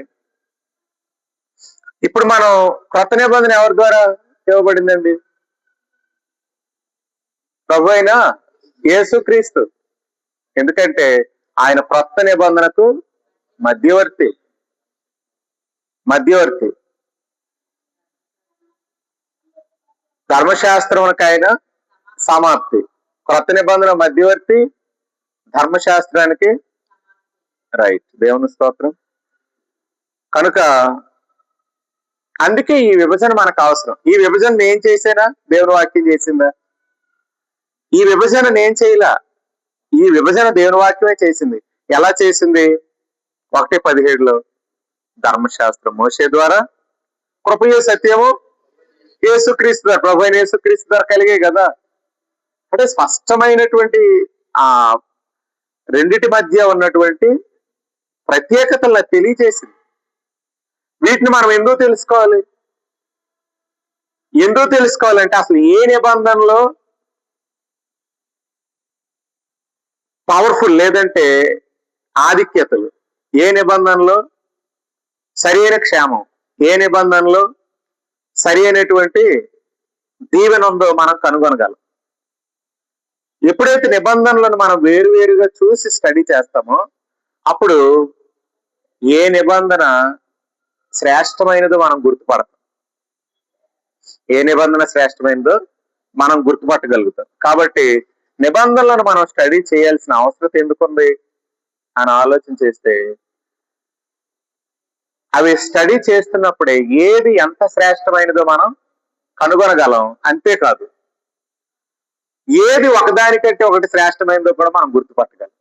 ఇప్పుడు మనం కొత్త నిబంధన ఎవరి ద్వారా ఇవ్వబడిందండి? ప్రభు అయిన యేసుక్రీస్తు. ఎందుకంటే ఆయన కొత్త నిబంధనకు మధ్యవర్తి. ధర్మశాస్త్రమునకు ఆయన సమాప్తి. కొత్త నిబంధన మధ్యవర్తి, ధర్మశాస్త్రానికి రైట్. దేవుని స్తోత్రం. కనుక అందుకే ఈ విభజన మనకు అవసరం. ఈ విభజన నేను చేసేనా? దేవుని వాక్యం చేసిందా? ఈ విభజన నేను చేయలా, ఈ విభజన దేవుని వాక్యమే చేసింది. ఎలా చేసింది? 1:17 ధర్మశాస్త్రం మోషే ద్వారా, కృపయు సత్యము యేసుక్రీస్తు ద్వారా, ప్రభు అయిన యేసుక్రీస్తు ద్వారా కలిగే కదా. అంటే స్పష్టమైనటువంటి ఆ రెండిటి మధ్య ఉన్నటువంటి ప్రత్యేకతలను తెలియజేసింది. వీటిని మనం ఎందుకు తెలుసుకోవాలంటే అసలు ఏ నిబంధనలో పవర్ఫుల్ లేదంటే ఆధిక్యతలు, ఏ నిబంధనలో సరి అయిన క్షేమం, ఏ నిబంధనలో సరి అయినటువంటి దీవెన ఉందో మనం కనుగొనగలం. ఎప్పుడైతే నిబంధనలను మనం వేరువేరుగా చూసి స్టడీ చేస్తామో అప్పుడు ఏ నిబంధన శ్రేష్టమైనదో మనం గుర్తుపడతాం, ఏ నిబంధన శ్రేష్టమైనదో మనం గుర్తుపట్టగలుగుతాం. కాబట్టి నిబంధనలను మనం స్టడీ చేయాల్సిన అవసరం ఎందుకుంది అని ఆలోచన చేస్తే అవి స్టడీ చేస్తున్నప్పుడే ఏది ఎంత శ్రేష్టమైనదో మనం కనుగొనగలం. అంతేకాదు ఏది ఒకదానికంటే ఒకటి శ్రేష్టమైనదో కూడా మనం గుర్తుపట్టగలం.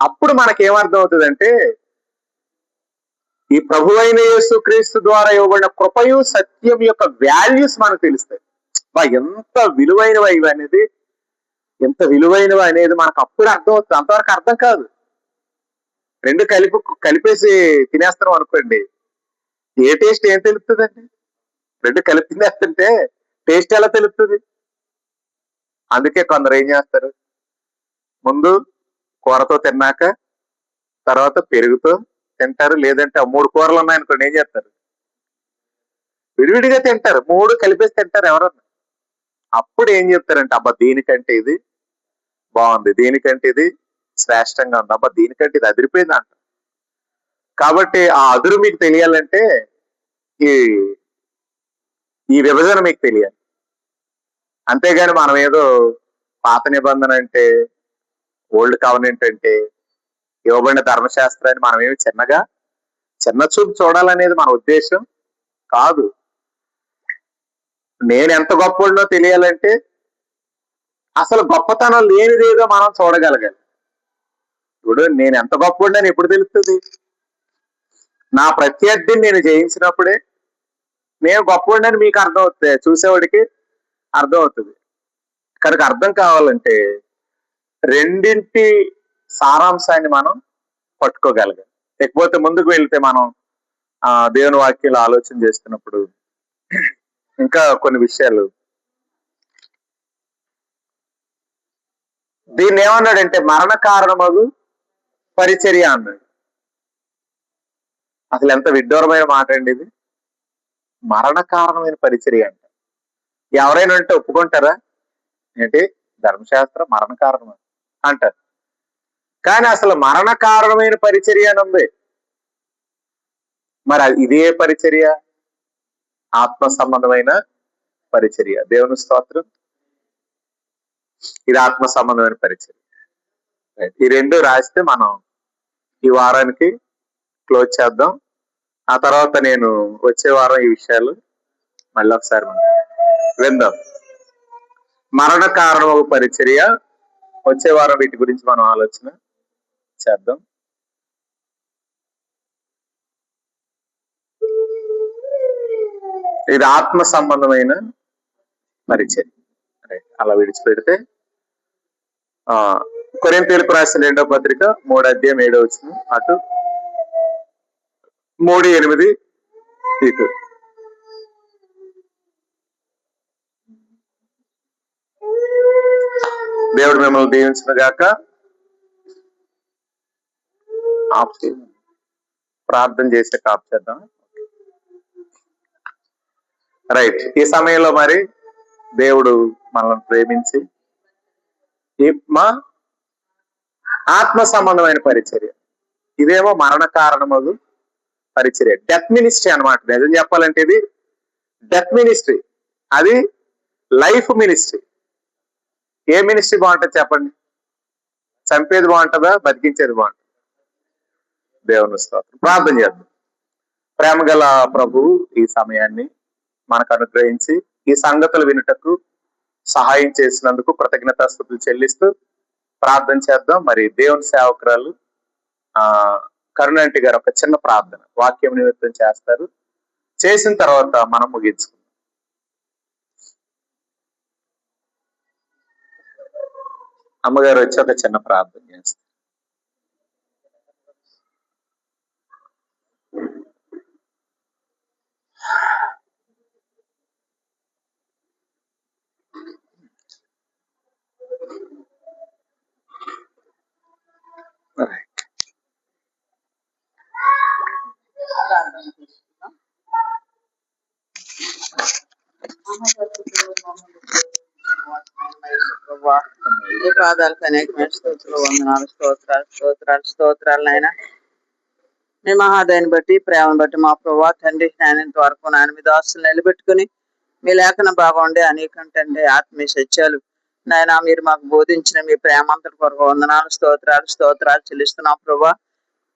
అప్పుడు మనకేమర్థం అవుతుందంటే ఈ ప్రభువైన యేసుక్రీస్తు ద్వారా ఇవ్వబడిన కృపయు సత్యం యొక్క వాల్యూస్ మనకు తెలుస్తాయి. ఎంత విలువైనవి ఇవి అనేది, ఎంత విలువైనవి అనేది మనకు అప్పుడు అర్థం అవుతుంది. అంతవరకు అర్థం కాదు. రెండు కలిపేసి తినేస్తాం అనుకోండి, ఏ టేస్ట్ ఏం తెలుస్తుందండి? రెండు కలిపింది అంటే టేస్ట్ ఎలా తెలుస్తుంది? అందుకే కొందరు ఏం చేస్తారు, ముందు కూరతో తిన్నాక తర్వాత పెరుగుతో తింటారు, లేదంటే 3 కూరలు ఉన్నాయనుకోండి ఏం చేస్తారు, విడివిడిగా తింటారు, 3 కలిపేసి తింటారు ఎవరన్నా. అప్పుడు ఏం చెప్తారంటే, అబ్బా దీనికంటే ఇది బాగుంది, దీనికంటే ఇది శ్రేష్టంగా ఉంది, అబ్బా దీనికంటే ఇది అదిరిపోయింది అంట. కాబట్టి ఆ అదురు మీకు తెలియాలంటే ఈ ఈ విభజన మీకు తెలియాలి. అంతేగాని మనం ఏదో పాత నిబంధన అంటే, ఓల్డ్ కవనెంట్ అంటే, ఇవ్వబడిన ధర్మశాస్త్రాన్ని మనం ఏమి చిన్న చూపు చూడాలనేది మన ఉద్దేశం కాదు. నేను ఎంత గొప్పవాడినో తెలియాలంటే అసలు గొప్పతనం లేనిదేదో మనం చూడగలగాలి. ఇప్పుడు నేను ఎంత గొప్పవాడిని ఎప్పుడు తెలుస్తుంది? నా ప్రత్యర్థిని నేను జయించినప్పుడే నేను గొప్పవాడిని మీకు అర్థం అవుతుంది, చూసేవాడికి అర్థం అవుతుంది. కనుక అర్థం కావాలంటే రెండింటి సారాంశాన్ని మనం పట్టుకోగలగాలి. లేకపోతే ముందుకు వెళ్తే మనం దేవుని వాక్యాలు ఆలోచన చేస్తున్నప్పుడు ఇంకా కొన్ని విషయాలు, దీన్ని ఏమన్నాడంటే మరణ కారణమగు పరిచర్య అన్నాడు. అసలు ఎంత విడ్డూరమైన మాట అండి ఇది, మరణ కారణమైన పరిచర్య అంట. ఎవరైనా అంటే ఒప్పుకుంటారా? ఏంటి ధర్మశాస్త్రం మరణ కారణం అంటారు, కానీ అసలు మరణ కారణమైన పరిచర్య అని ఉంది. మరి ఇదే పరిచర్య, ఆత్మ సంబంధమైన పరిచర్య. దేవుని స్తోత్రం. ఇది ఆత్మ సంబంధమైన పరిచర్య. ఈ రెండు రాస్తే మనం ఈ వారానికి క్లోజ్ చేద్దాం. ఆ తర్వాత నేను వచ్చే వారం ఈ విషయాలు మళ్ళీ ఒకసారి మనం విందాం. మరణ కారణం పరిచర్య, వచ్చే వారం వీటి గురించి మనం ఆలోచన చేద్దాం. ఇది ఆత్మ సంబంధమైన పరిచర్య. అలా విడిచిపెడితే కొరింథీయులకు రాసిన 2వ పత్రిక 3వ అధ్యాయం 7వ వచనం అటు 3:8 ఇటు. దేవుడు మిమ్మల్ని దీవించిన గాక. ప్రార్థన చేసే ఆప్ చేద్దాం. రైట్. ఈ సమయంలో మరి దేవుడు మనల్ని ప్రేమించి మా ఆత్మ సంబంధమైన పరిచర్య, ఇదేమో మరణ కారణమగు పరిచర్య, డెత్ మినిస్ట్రీ అన్నమాట. నిజం చెప్పాలంటే ఇది డెత్ మినిస్ట్రీ, అది లైఫ్ మినిస్ట్రీ. ఏ మినిస్ట్రీ బాగుంటుంది చెప్పండి? చంపేది బాగుంటుందా, బతికించేది బాగుంటుంది? దేవుని స్తోత్రం. ప్రార్థన చేద్దాం. ప్రేమ గల ప్రభువు ఈ సమయాన్ని మనకు అనుగ్రహించి ఈ సంగతులు వినుటకు సహాయం చేసినందుకు కృతజ్ఞతాస్తుతులు చెల్లిస్తూ ప్రార్థన చేద్దాం. మరి దేవుని సేవకురాలు కరుణాంటి గారు ఒక చిన్న ప్రార్థన వాక్యం నిమిత్తం చేస్తారు. చేసిన తర్వాత మనం ముగించుకుందాం. అమ్మగారు వచ్చి ఒక చిన్న ప్రార్థన చేస్తారు. ఈ పాదాలకు అనేకమైన స్తోత్రాలు, వందనాలు, స్తోత్రాలు స్తోత్రాలు స్తోత్రాలు నాయన. మీ మహాదయని బట్టి ప్రేమను బట్టి మా ప్రభా తండ్రి నాయనంత వరకు నాయన మీ దాసులు నిలబెట్టుకుని మీ లేఖన బాగుండే అనేకం తండ్రి ఆత్మీయ సత్యాలు నాయన మీరు మాకు బోధించిన మీ ప్రేమంతటి కొరకు వందనాలు, స్తోత్రాలు స్తోత్రాలు చెల్లిస్తున్నాం ప్రభా.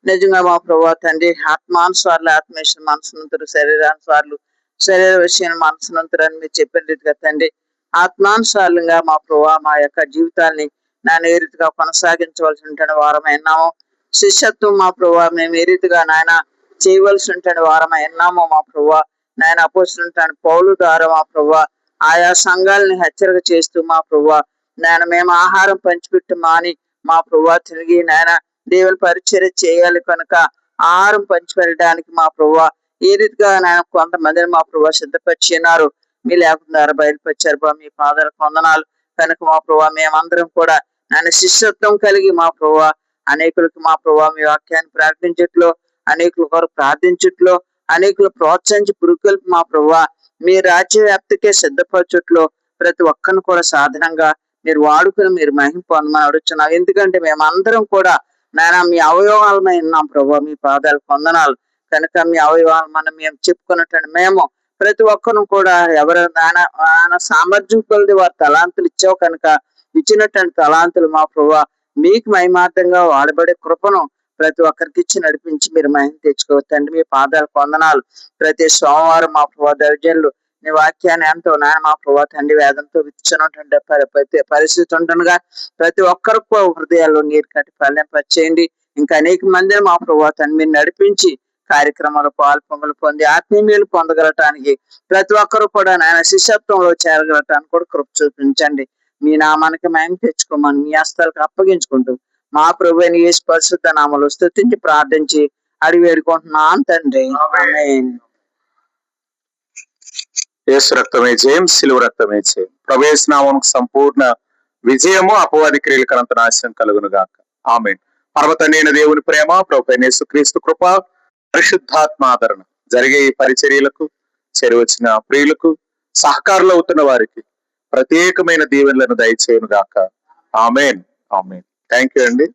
నిజంగా మా ప్రభా తండ్రి ఆత్మానుసార్లు ఆత్మీయ మనసునంతరు, శరీరానుసార్లు శరీర విషయం మనసునంతరు అని మీరు చెప్పిన రీతిగా తండ్రి ఆత్మానుసారంగా మా ప్రభా మా యొక్క జీవితాన్ని నాయన ఏ రీతిగా కొనసాగించవలసి ఉంటున్న వారమై ఉన్నాము. శిష్యత్వం మా ప్రభా మేము ఏ రీతిగా నాయన చేయవలసి ఉంటున్న వారమై ఉన్నాము మా ప్రభా. నాయన అపోస్తులైన పౌలు ద్వారా మా ప్రభా ఆయా సంఘాలని హెచ్చరిక చేస్తూ మా ప్రభా నాయన మేము ఆహారం పంచిపెట్టు మాని మా ప్రభా తిరిగి నాయన దేవుని పరిచర్య చేయాలి కనుక ఆహారం పంచిపెట్టడానికి మా ప్రభా ఈ రీతిగా నాయన కొంతమందిని మా ప్రభావ సిద్ధపరిచి ఉన్నారు. మీ లేఖనం ద్వారా బయలుపరిచారు బా, మీ పాదాలకు వందనాలు. కనుక మా ప్రభావ మేమందరం కూడా నాయన శిష్యత్వం కలిగి మా ప్రభావ అనేకులకు మా ప్రభావ మీ వాక్యాన్ని ప్రకటించట్లో, అనేకుల కొరకు ప్రార్థించట్లో, అనేకులు ప్రోత్సహించి పురుకొల్పి మా ప్రభావ మీ రాజ్య వ్యాప్తికే సిద్ధపరచట్లో ప్రతి ఒక్కరిని కూడా సాధనంగా మీరు వాడుకుని మీరు మహిమ పొందమని అడుగుతున్నాం. ఎందుకంటే మేమందరం కూడా నాయన మీ అవయవాలమై ఉన్నాం ప్రభావ, మీ పాదాలకు వందనాలు. కనుక మీ అవయవాలు మనం మేము చెప్పుకున్నట్టు మేము ప్రతి ఒక్కరు కూడా ఎవరు నాయన సామర్థ్యం కొలది వారి తలాంతులు ఇచ్చావు కనుక ఇచ్చినటువంటి తలాంతులు మా ప్రభావ మీకు మహిమార్థంగా వాడబడే కృపను ప్రతి ఒక్కరికి ఇచ్చి నడిపించి మీరు మహిమ తెచ్చుకోవచ్చండి. మీ పాదాలకు వందనాలు. ప్రతి సోమవారం మా ప్రభావ దర్జన్లు నీ వాక్యాన్ని ఎంతో నాయన మా ప్రభావ తండ్రి వేదంతో విచ్చున్నటువంటి పరిస్థితి ఉంటుండగా ప్రతి ఒక్కరికి హృదయాల్లో నీరు కట్టి ఫలింపచేయండి. ఇంకా అనేక మందిని మా ప్రభావ తండ్రి మీరు నడిపించి కార్యక్రమాలు పాల్పొంగలు పొంది ఆత్మీయులు పొందగలటానికి ప్రతి ఒక్కరు కూడా నాయన శిష్యత్వంలో చేరగలటానికి కూడా కృప చూపించండి. మీ నామానికి మేము తెచ్చుకోమని మీ హస్తాలకు అప్పగించుకుంటూ మా ప్రభు అయిన యేసు పరిశుద్ధ నామములో స్తుతించి ప్రార్థించి అడిగి వేడుకుంటున్నాం తండ్రి. ఆమేన్. యేసు రక్తమే జయం, సిలువ రక్తమే జయం. ప్రభు యేసు నామమునకు సంపూర్ణ విజయము, అపవాది క్రియలకు అనంత నాశనం కలుగును గాక. ఆమేన్. పర్వతండి అయిన దేవుని ప్రేమ, ప్రభు అయిన యేసుక్రీస్తు కృప, పరిశుద్ధాత్మ ఆదరణ జరిగే ఈ పరిచర్యలకు చేరువచ్చిన ప్రియులకు సహకారులు అవుతున్న వారికి ప్రత్యేకమైన దీవెనలను దయచేయును గాక. ఆమేన్. ఆమేన్. థ్యాంక్ యూ అండి.